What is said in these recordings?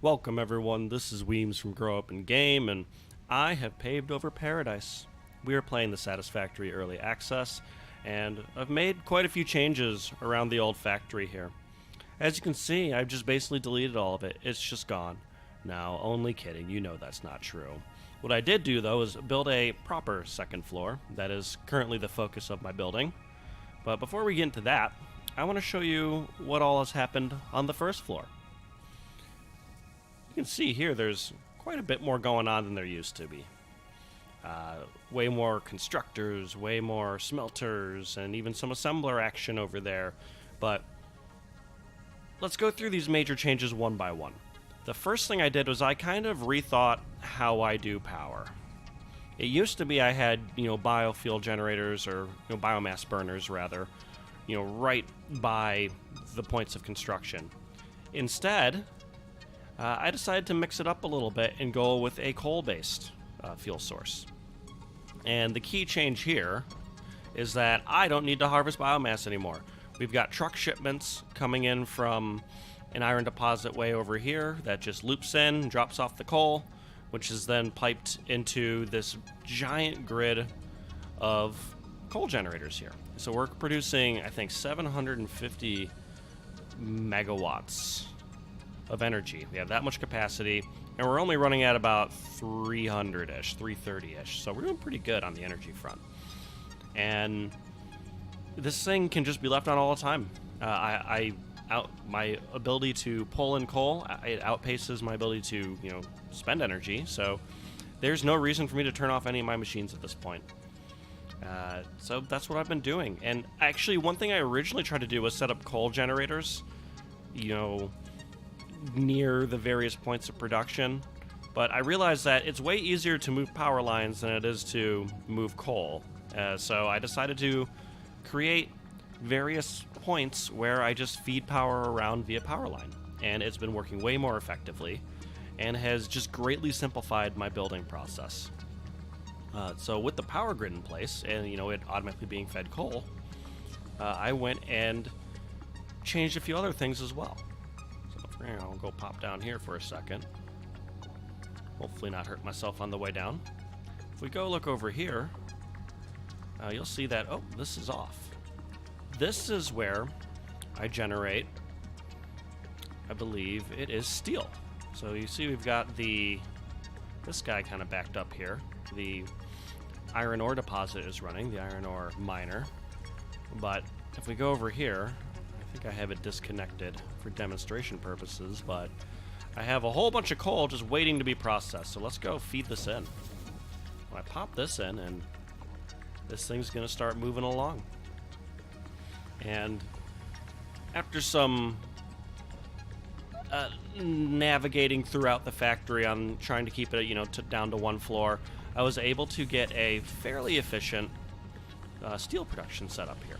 Welcome everyone, this is Weems from Grow Up and Game, and I have paved over paradise. We are playing the Satisfactory Early Access, and I've made quite a few changes around the old factory here. As you can see, I've just basically deleted all of it. It's just gone. Now, only kidding, you know that's not true. What I did do, though, is build a proper second floor. That is currently the focus of my building. But before we get into that, I want to show you what all has happened on the first floor. You can see here there's quite a bit more going on than there used to be. Way more constructors, way more smelters, and even some assembler action over there. But let's go through these major changes one by one. The first thing I did was I kind of rethought how I do power. It used to be I had, biofuel generators, or biomass burners rather, right by the points of construction. Instead, I decided to mix it up a little bit and go with a coal-based fuel source. And the key change here is that I don't need to harvest biomass anymore. We've got truck shipments coming in from an iron deposit way over here that just loops in, drops off the coal, which is then piped into this giant grid of coal generators here. So we're producing, I think, 750 megawatts of energy. We have that much capacity, and we're only running at about 300-ish, 330-ish, so we're doing pretty good on the energy front. And this thing can just be left on all the time. My ability to pull in coal, it outpaces my ability to, spend energy, so there's no reason for me to turn off any of my machines at this point. So that's what I've been doing. And actually, one thing I originally tried to do was set up coal generators, near the various points of production, but I realized that it's way easier to move power lines than it is to move coal. So I decided to create various points where I just feed power around via power line, and it's been working way more effectively and has just greatly simplified my building process. So with the power grid in place and it automatically being fed coal, I went and changed a few other things as well. I'll go pop down here for a second. Hopefully not hurt myself on the way down. If we go look over here, you'll see that, this is off. This is where I generate, I believe it is steel. So you see we've got this guy kind of backed up here. The iron ore deposit is running, the iron ore miner. But if we go over here, I think I have it disconnected for demonstration purposes, but I have a whole bunch of coal just waiting to be processed. So let's go feed this in. When I pop this in, and this thing's going to start moving along. And after some navigating throughout the factory on trying to keep it, down to one floor, I was able to get a fairly efficient steel production setup here.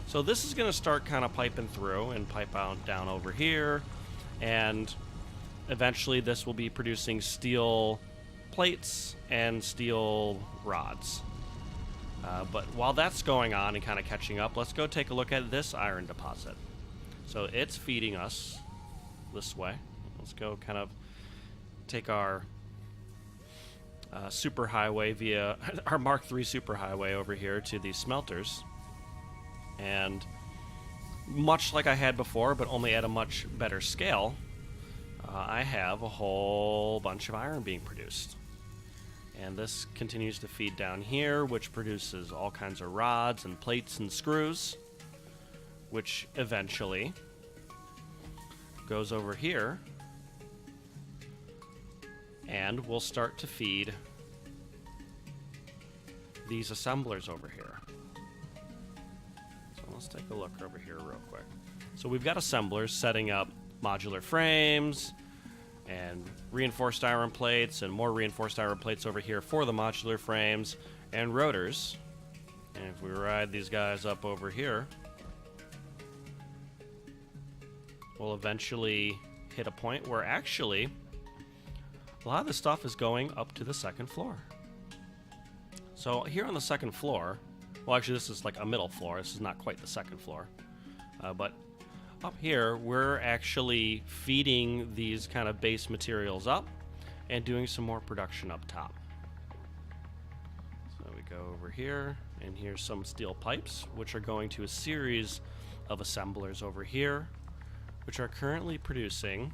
So this is going to start kind of piping through and pipe out down over here, and eventually this will be producing steel plates and steel rods. But while that's going on and kind of catching up, let's go take a look at this iron deposit. So it's feeding us this way. Let's go kind of take our superhighway via our Mark III superhighway over here to these smelters. And much like I had before, but only at a much better scale, I have a whole bunch of iron being produced. And this continues to feed down here, which produces all kinds of rods and plates and screws, which eventually goes over here and will start to feed these assemblers over here. Let's take a look over here real quick. So we've got assemblers setting up modular frames and reinforced iron plates and more reinforced iron plates over here for the modular frames and rotors. And if we ride these guys up over here, we'll eventually hit a point where actually a lot of this stuff is going up to the second floor. So here on the second floor, well, actually, this is like a middle floor. This is not quite the second floor. But up here, we're actually feeding these kind of base materials up and doing some more production up top. So we go over here, and here's some steel pipes, which are going to a series of assemblers over here, which are currently producing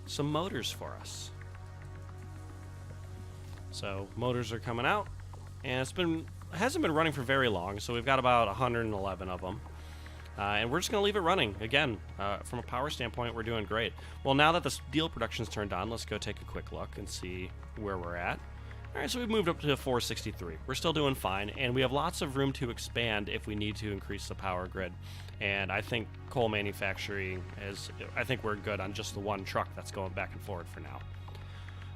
some motors for us. So motors are coming out, and it hasn't been running for very long, so we've got about 111 of them. And we're just going to leave it running. Again, from a power standpoint, we're doing great. Well, now that the steel production's turned on, let's go take a quick look and see where we're at. All right, so we've moved up to 463. We're still doing fine, and we have lots of room to expand if we need to increase the power grid. And I think coal manufacturing I think we're good on just the one truck that's going back and forward for now.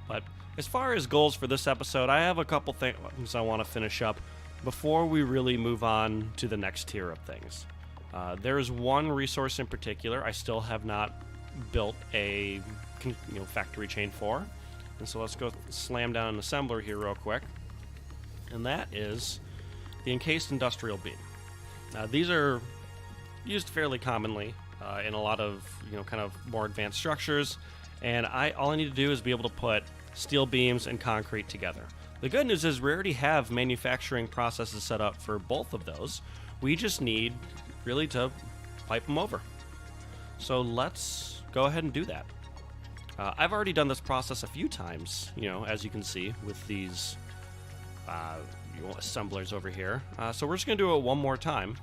But as far as goals for this episode, I have a couple things I want to finish up before we really move on to the next tier of things. There is one resource in particular I still have not built a factory chain for, and so let's go slam down an assembler here real quick, and that is the encased industrial beam. These are used fairly commonly in a lot of kind of more advanced structures, and all I need to do is be able to put steel beams and concrete together. The good news is we already have manufacturing processes set up for both of those. We just need really to pipe them over. So let's go ahead and do that. I've already done this process a few times, as you can see with these assemblers over here. So we're just going to do it one more time,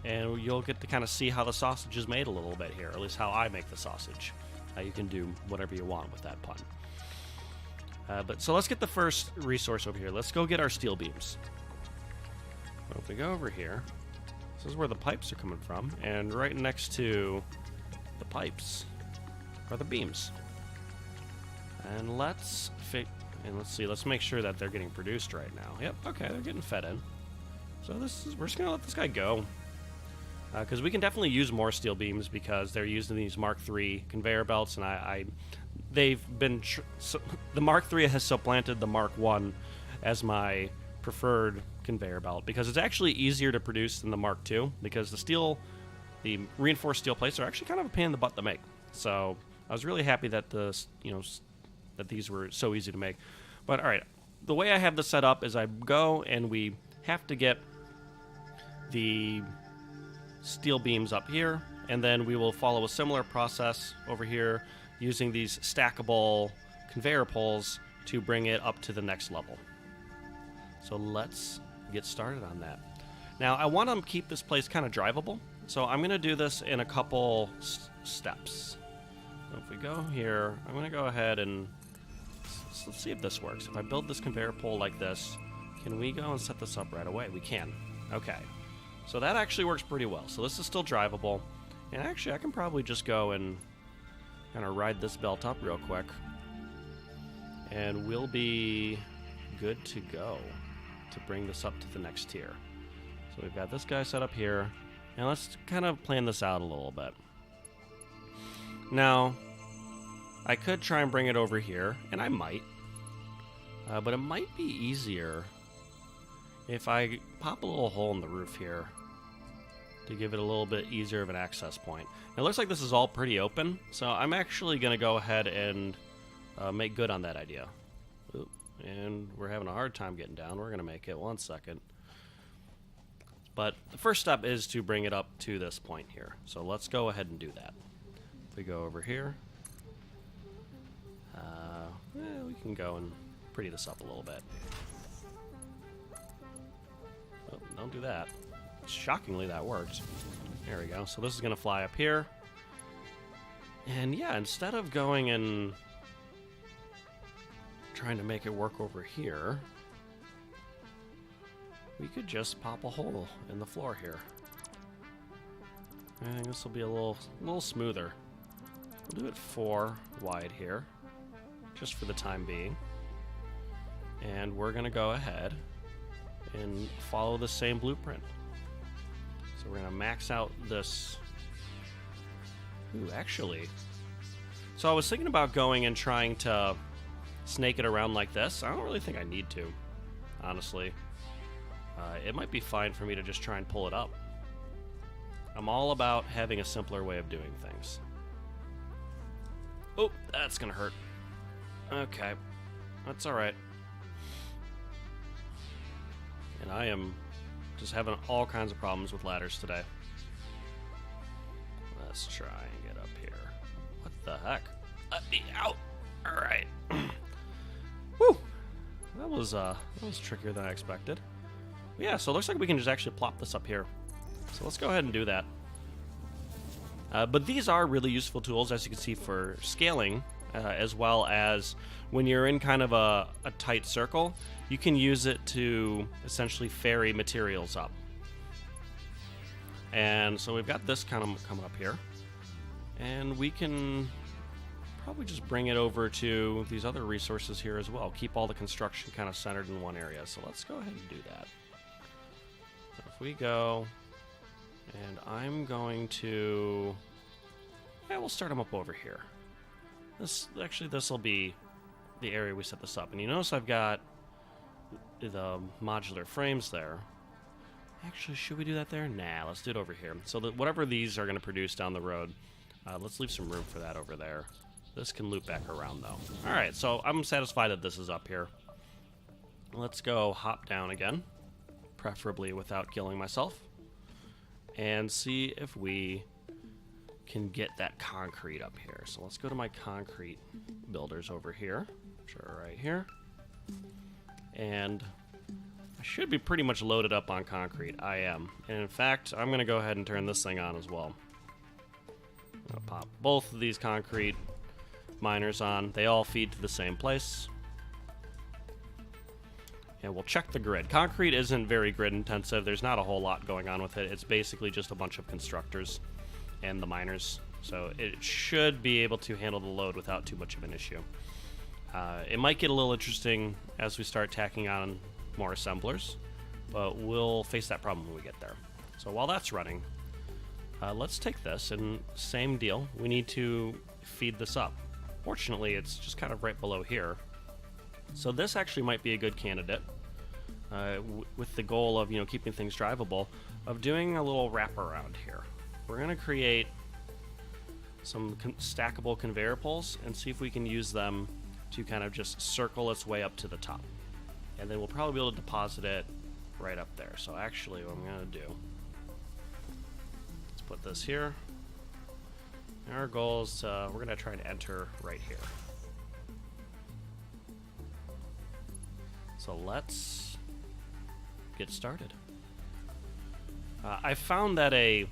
and you'll get to kind of see how the sausage is made a little bit here, or at least how I make the sausage. You can do whatever you want with that pun. So let's get the first resource over here. Let's go get our steel beams. So if we go over here, this is where the pipes are coming from, and right next to the pipes are the beams. And let's see. Let's make sure that they're getting produced right now. Yep. Okay, they're getting fed in. So we're just gonna let this guy go, because we can definitely use more steel beams because they're using these Mark III conveyor belts, and the Mark III has supplanted the Mark I as my preferred conveyor belt because it's actually easier to produce than the Mark II, because the reinforced steel plates are actually kind of a pain in the butt to make. So I was really happy that that these were so easy to make. But all right, the way I have this set up is I go and we have to get the steel beams up here, and then we will follow a similar process over here using these stackable conveyor poles to bring it up to the next level. So let's get started on that. Now, I want to keep this place kind of drivable, so I'm going to do this in a couple steps. So if we go here, I'm going to go ahead and let's see if this works. If I build this conveyor pole like this, can we go and set this up right away? We can. Okay. So that actually works pretty well. So this is still drivable, and actually I can probably just go and kind of ride this belt up real quick, and we'll be good to go to bring this up to the next tier. So we've got this guy set up here, and let's kind of plan this out a little bit. Now, I could try and bring it over here, and I might, but it might be easier if I pop a little hole in the roof here to give it a little bit easier of an access point. It looks like this is all pretty open, so I'm actually going to go ahead and make good on that idea. Oop, and we're having a hard time getting down. We're going to make it. 1 second. But the first step is to bring it up to this point here. So let's go ahead and do that. If we go over here, we can go and pretty this up a little bit. Oh, don't do that. Shockingly, that worked. There we go. So this is going to fly up here. And yeah, instead of going and trying to make it work over here, we could just pop a hole in the floor here. I think this will be a little smoother. We'll do it 4 wide here, just for the time being. And we're going to go ahead and follow the same blueprint. So we're going to max out this. Ooh, actually. So I was thinking about going and trying to snake it around like this. I don't really think I need to, honestly. It might be fine for me to just try and pull it up. I'm all about having a simpler way of doing things. Oh, that's gonna hurt. Okay, that's all right. And I am just having all kinds of problems with ladders today. Let's try and get up here. What the heck? Let me out! All right. Whew! That was trickier than I expected. Yeah, so it looks like we can just actually plop this up here. So let's go ahead and do that. But these are really useful tools, as you can see, for scaling, as well as when you're in kind of a tight circle, you can use it to essentially ferry materials up. And so we've got this kind of coming up here. And we can probably just bring it over to these other resources here as well. Keep all the construction kind of centered in one area. So let's go ahead and do that. So if we go, and I'm going to, yeah, we'll start them up over here. This will be the area we set this up. And you notice I've got the modular frames there. Actually, should we do that there? Nah, let's do it over here. So that whatever these are going to produce down the road, let's leave some room for that over there. This can loop back around, though. All right, so I'm satisfied that this is up here. Let's go hop down again, preferably without killing myself, and see if we can get that concrete up here. So let's go to my concrete builders over here, which are right here. And I should be pretty much loaded up on concrete. I am. And in fact, I'm going to go ahead and turn this thing on as well. I'm going to pop both of these concrete miners on. They all feed to the same place. And we'll check the grid. Concrete isn't very grid intensive. There's not a whole lot going on with it. It's basically just a bunch of constructors and the miners. So it should be able to handle the load without too much of an issue. It might get a little interesting as we start tacking on more assemblers, but we'll face that problem when we get there. So while that's running, let's take this, and same deal. We need to feed this up. Fortunately, it's just kind of right below here. So this actually might be a good candidate, with the goal of, keeping things drivable, of doing a little wraparound here. We're going to create some stackable conveyor poles and see if we can use them to kind of just circle its way up to the top. And then we'll probably be able to deposit it right up there. So actually what I'm going to do, let's put this here. And our goal is we're going to try to enter right here. So let's get started. I found that a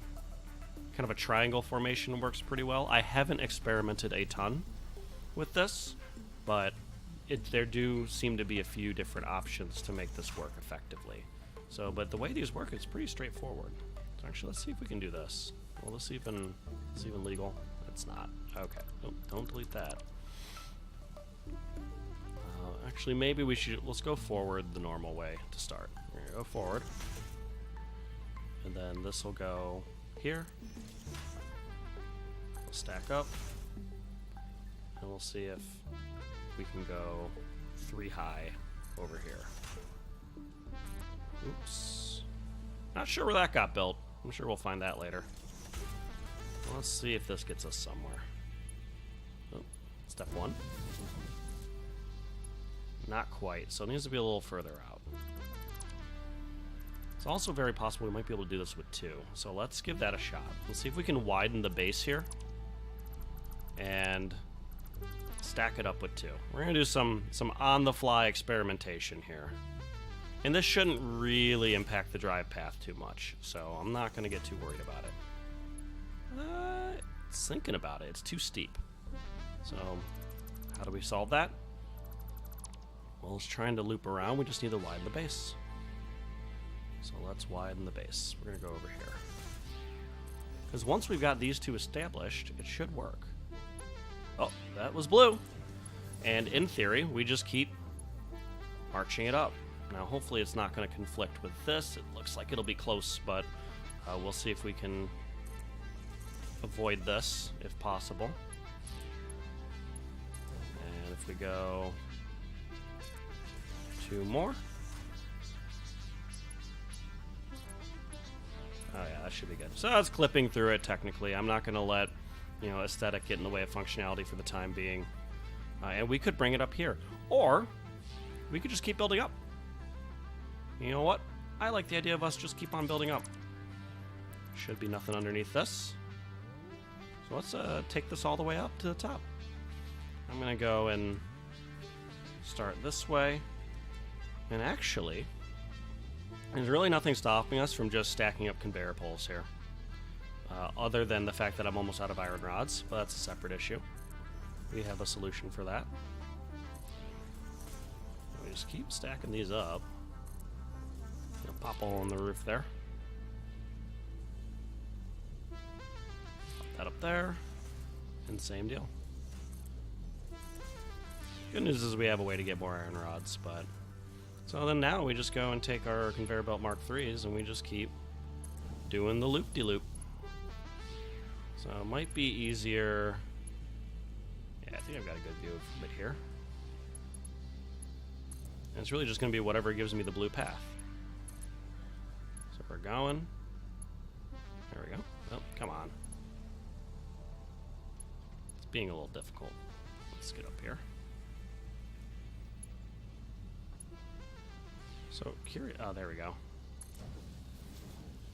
kind of a triangle formation works pretty well. I haven't experimented a ton with this, but there do seem to be a few different options to make this work effectively. So, but the way these work, it's pretty straightforward. So actually, let's see if we can do this. Well, this even legal? It's not. Okay. Nope, don't delete that. Actually, maybe we should. Let's go forward the normal way to start. We're gonna go forward, and then this will go here. We'll stack up, and we'll see if we can go 3 high over here. Oops. Not sure where that got built. I'm sure we'll find that later. Let's see if this gets us somewhere. Oh, step 1. Not quite, so it needs to be a little further out. It's also very possible we might be able to do this with 2. So let's give that a shot. Let's see if we can widen the base here and stack it up with 2. We're going to do some on-the-fly experimentation here. And this shouldn't really impact the drive path too much, so I'm not going to get too worried about it. It's thinking about it. It's too steep. So how do we solve that? Well, it's trying to loop around. We just need to widen the base. So let's widen the base. We're going to go over here. Because once we've got these 2 established, it should work. Oh, that was blue. And in theory, we just keep marching it up. Now, hopefully it's not going to conflict with this. It looks like it'll be close, but we'll see if we can avoid this, if possible. And if we go 2 more. Oh yeah, that should be good. So it's clipping through it technically. I'm not going to let, aesthetic get in the way of functionality for the time being. And we could bring it up here. Or we could just keep building up. You know what? I like the idea of us just keep on building up. Should be nothing underneath this. So let's take this all the way up to the top. I'm going to go and start this way. And actually, there's really nothing stopping us from just stacking up conveyor poles here. Other than the fact that I'm almost out of iron rods, but that's a separate issue. We have a solution for that. We just keep stacking these up. Pop a hole in the roof there. Pop that up there. And same deal. Good news is we have a way to get more iron rods, but... So then now we just go and take our conveyor belt Mark IIIs and we just keep doing the loop-de-loop. So it might be easier... Yeah, I think I've got a good view of it here. And it's really just going to be whatever gives me the blue path. So we're going. There we go. Oh, come on. It's being a little difficult. Let's get up here. So curious. Oh, there we go.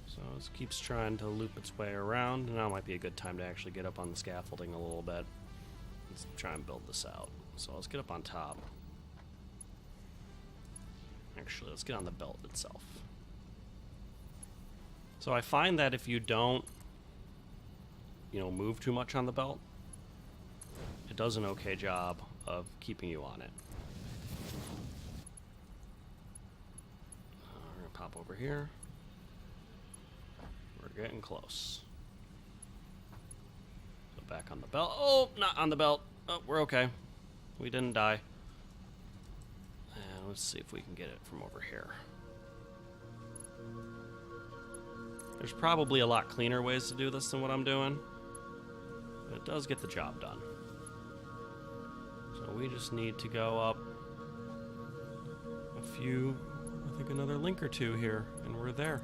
So this keeps trying to loop its way around. Now might be a good time to actually get up on the scaffolding a little bit. Let's try and build this out. So let's get up on top. Actually, let's get on the belt itself. So I find that if you don't, move too much on the belt, it does an okay job of keeping you on it. We're gonna pop over here. We're getting close. So back on the belt. Oh, not on the belt. Oh, we're okay. We didn't die. And let's see if we can get it from over here. There's probably a lot cleaner ways to do this than what I'm doing, but it does get the job done. So we just need to go up a few, I think another link or two here, and we're there.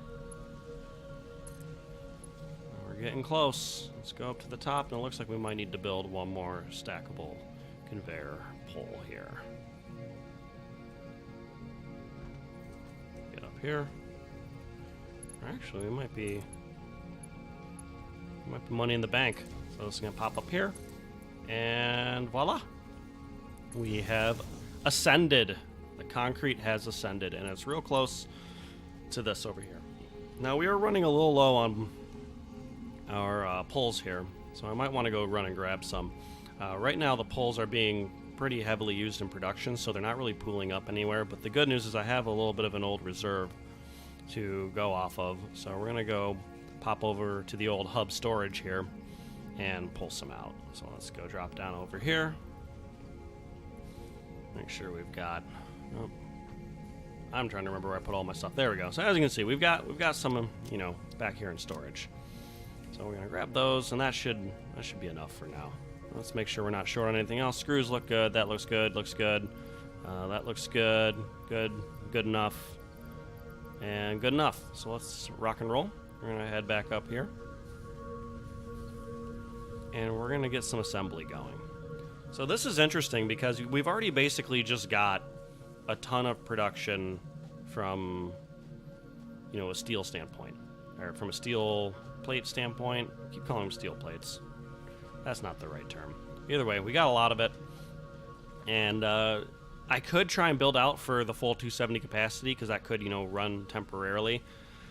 We're getting close. Let's go up to the top, and it looks like we might need to build one more stackable conveyor pole here. Get up here. Actually, we might be money in the bank. So this is gonna pop up here, and voila, we have ascended. The concrete has ascended, and it's real close to this over here. Now we are running a little low on our poles here, so I might want to go run and grab some. Right now, the poles are being pretty heavily used in production, so they're not really pooling up anywhere. But the good news is I have a little bit of an old reserve to go off of, so we're gonna go pop over to the old hub storage here and pull some out. So let's go drop down over here, make sure we've got, oh, I'm trying to remember where I put all my stuff. There we go. So as you can see, we've got some, back here in storage. So we're gonna grab those, and that should be enough for now. Let's make sure we're not short on anything else. Screws look good. That looks good. Looks good. That looks good. Good enough. And good enough. So let's rock and roll. We're going to head back up here. And we're going to get some assembly going. So this is interesting because we've already basically just got a ton of production from, a steel standpoint. Or from a steel plate standpoint. I keep calling them steel plates. That's not the right term. Either way, we got a lot of it. And I could try and build out for the full 270 capacity because that could, run temporarily.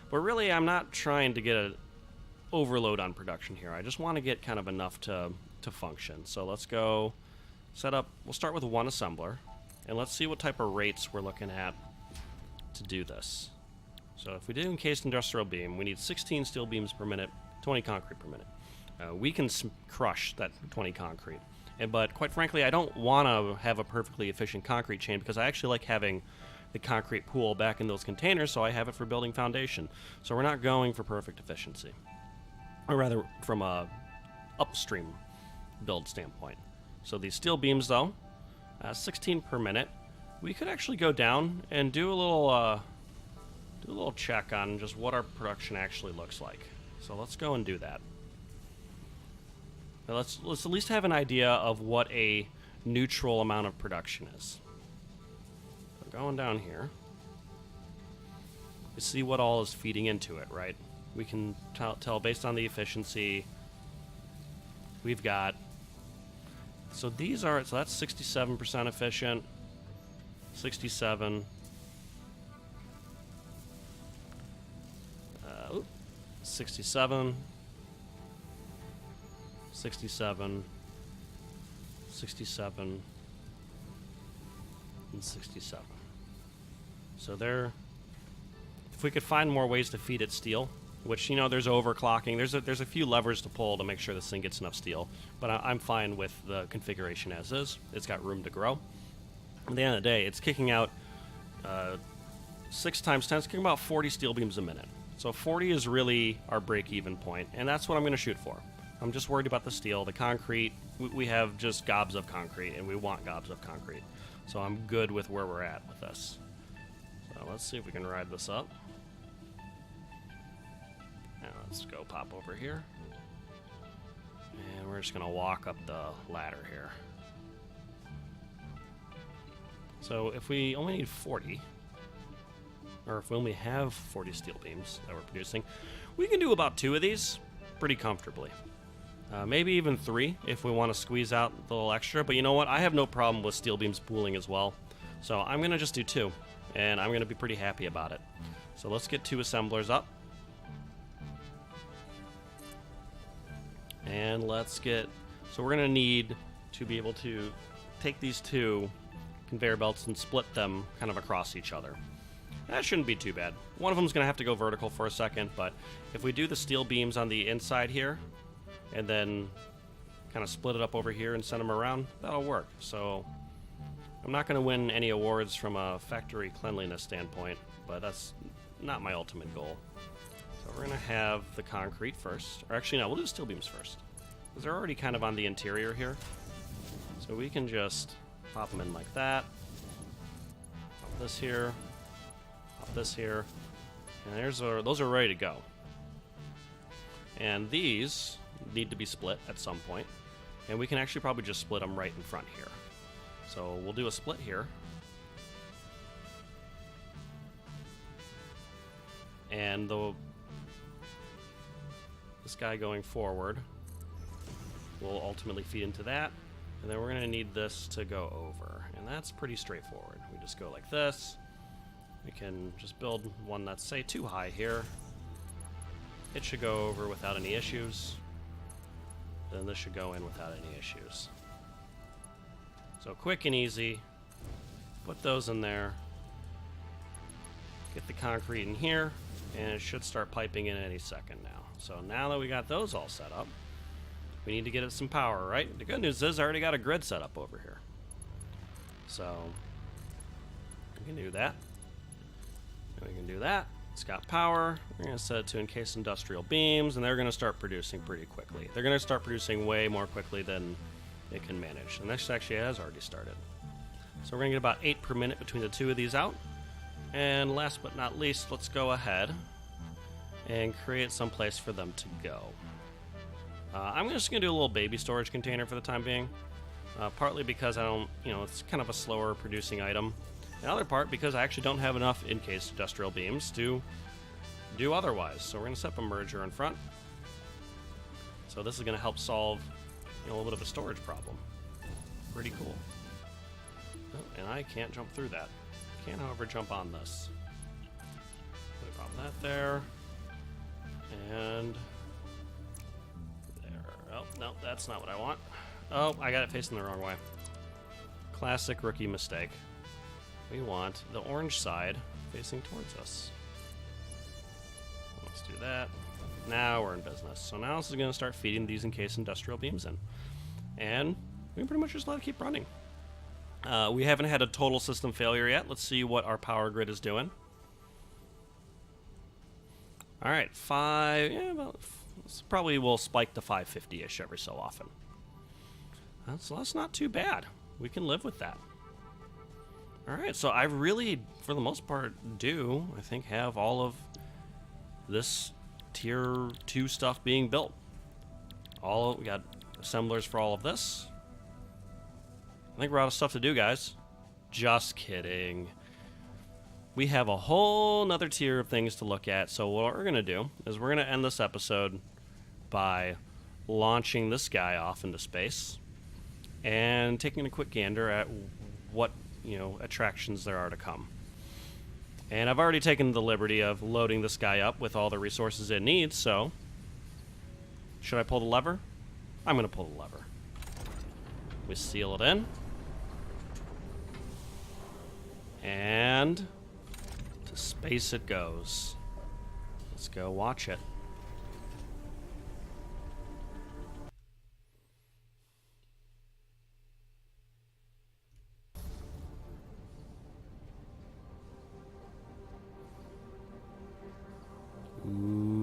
But really, I'm not trying to get an overload on production here. I just want to get kind of enough to function. So let's go set up. We'll start with one assembler, and let's see what type of rates we're looking at to do this. So if we do encased industrial beam, we need 16 steel beams per minute, 20 concrete per minute. We can crush that 20 concrete. But quite frankly, I don't want to have a perfectly efficient concrete chain because I actually like having the concrete pool back in those containers, so I have it for building foundation. So we're not going for perfect efficiency, or rather from a upstream build standpoint. So these steel beams, though, 16 per minute, we could actually go down and do a little do a little check on just what our production actually looks like. So let's go and do that. Now let's at least have an idea of what a neutral amount of production is. So going down here, you see what all is feeding into it, right? We can tell based on the efficiency. We've got, so these are, so that's 67% efficient, 67, 67, 67, 67, and 67. So there, if we could find more ways to feed it steel, which, you know, there's overclocking. There's a few levers to pull to make sure this thing gets enough steel, but I'm fine with the configuration as is. It's got room to grow. At the end of the day, it's kicking out 6 times 10. It's kicking about 40 steel beams a minute. So 40 is really our break-even point, and that's what I'm going to shoot for. I'm just worried about the steel. The concrete, we have just gobs of concrete, and we want gobs of concrete. So I'm good with where we're at with this. So let's see if we can ride this up. Now let's go pop over here. And we're just going to walk up the ladder here. So if we only need 40, or if we only have 40 steel beams that we're producing, we can do about 2 of these pretty comfortably. Maybe even 3 if we want to squeeze out the little extra. But you know what? I have no problem with steel beams pooling as well. So I'm going to just do 2, and I'm going to be pretty happy about it. So let's get 2 assemblers up. And let's get, so we're going to need to be able to take these 2 conveyor belts and split them kind of across each other. That shouldn't be too bad. One of them is going to have to go vertical for a second, but if we do the steel beams on the inside here, and then kind of split it up over here and send them around, that'll work. So I'm not going to win any awards from a factory cleanliness standpoint, but that's not my ultimate goal. So we're going to have the concrete first. Or actually, no, we'll do the steel beams first, because they're already kind of on the interior here. So we can just pop them in like that. Pop this here. Pop this here. And those are ready to go. And these need to be split at some point. And we can actually probably just split them right in front here. So we'll do a split here. And this guy going forward will ultimately feed into that. And then we're going to need this to go over. And that's pretty straightforward. We just go like this. We can just build one that's, say, too high here. It should go over without any issues. Then this should go in without any issues. So quick and easy. Put those in there. Get the concrete in here. And it should start piping in any second now. So now that we got those all set up, we need to get it some power, right? The good news is I already got a grid set up over here. So we can do that. And we can do that. It's got power. We're going to set it to encased industrial beams, and they're going to start producing pretty quickly. They're going to start producing way more quickly than it can manage. And this actually has already started. So we're going to get about 8 per minute between the 2 of these out. And last but not least, let's go ahead and create some place for them to go. I'm just going to do a little baby storage container for the time being. Partly because I don't, it's kind of a slower producing item. Another part because I actually don't have enough encased industrial beams to do otherwise. So we're going to set up a merger in front. So this is going to help solve a little bit of a storage problem. Pretty cool. Oh, and I can't jump through that. I can, however, jump on this. Pop that there. And there. Oh, no, that's not what I want. Oh, I got it facing the wrong way. Classic rookie mistake. We want the orange side facing towards us. Let's do that. Now we're in business. So now this is going to start feeding these encased industrial beams in. And we can pretty much just let it keep running. We haven't had a total system failure yet. Let's see what our power grid is doing. All right, 5. Yeah, well, probably will spike to 550-ish every so often. That's not too bad. We can live with that. Alright, so I really, for the most part, I think, have all of this tier 2 stuff being built. We got assemblers for all of this. I think we're out of stuff to do, guys. Just kidding. We have a whole nother tier of things to look at, so what we're going to do is we're going to end this episode by launching this guy off into space and taking a quick gander at what, attractions there are to come. And I've already taken the liberty of loading this guy up with all the resources it needs, so should I pull the lever? I'm going to pull the lever. We seal it in. And to space it goes. Let's go watch it. Ooh.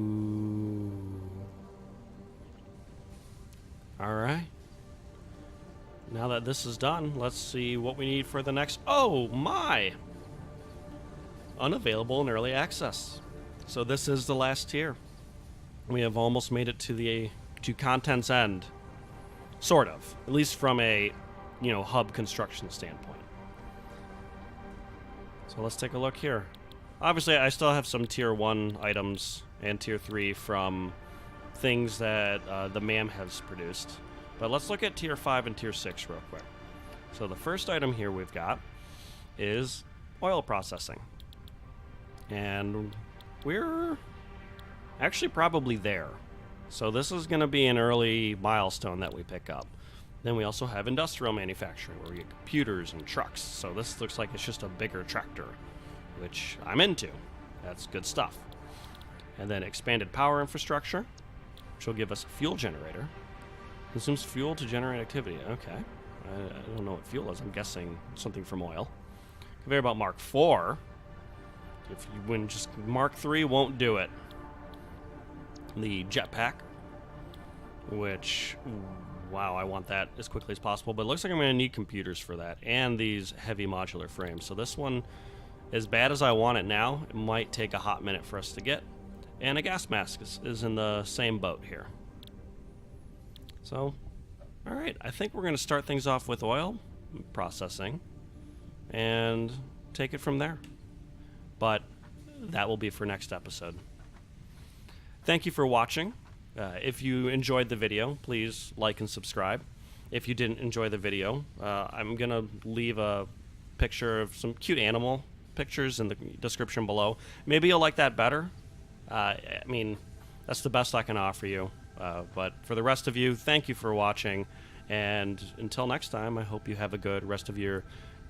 All right. Now that this is done, let's see what we need for the next... Oh, my! Unavailable in early access. So this is the last tier. We have almost made it to content's end. Sort of. At least from a, hub construction standpoint. So let's take a look here. Obviously, I still have some tier 1 items and tier 3 from things that the MAM has produced. But let's look at tier 5 and tier 6 real quick. So the first item here we've got is oil processing. And we're actually probably there. So this is going to be an early milestone that we pick up. Then we also have industrial manufacturing, where we get computers and trucks. So this looks like it's just a bigger tractor, which I'm into. That's good stuff. And then expanded power infrastructure, which will give us a fuel generator. Consumes fuel to generate activity. Okay. I don't know what fuel is. I'm guessing something from oil. Conveyor belt Mark 4. If you win, just Mark 3 won't do it. The jetpack, which, wow, I want that as quickly as possible. But it looks like I'm going to need computers for that. And these heavy modular frames. So this one, as bad as I want it now, it might take a hot minute for us to get. And a gas mask is in the same boat here. So, alright, I think we're going to start things off with oil processing and take it from there. But that will be for next episode. Thank you for watching. If you enjoyed the video, please like and subscribe. If you didn't enjoy the video, I'm going to leave a picture of some cute animal pictures in the description below. Maybe you'll like that better. I mean, that's the best I can offer you. But for the rest of you, thank you for watching. And until next time, I hope you have a good rest of your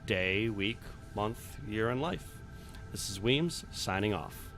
day, week, month, year, and life. This is Weems, signing off.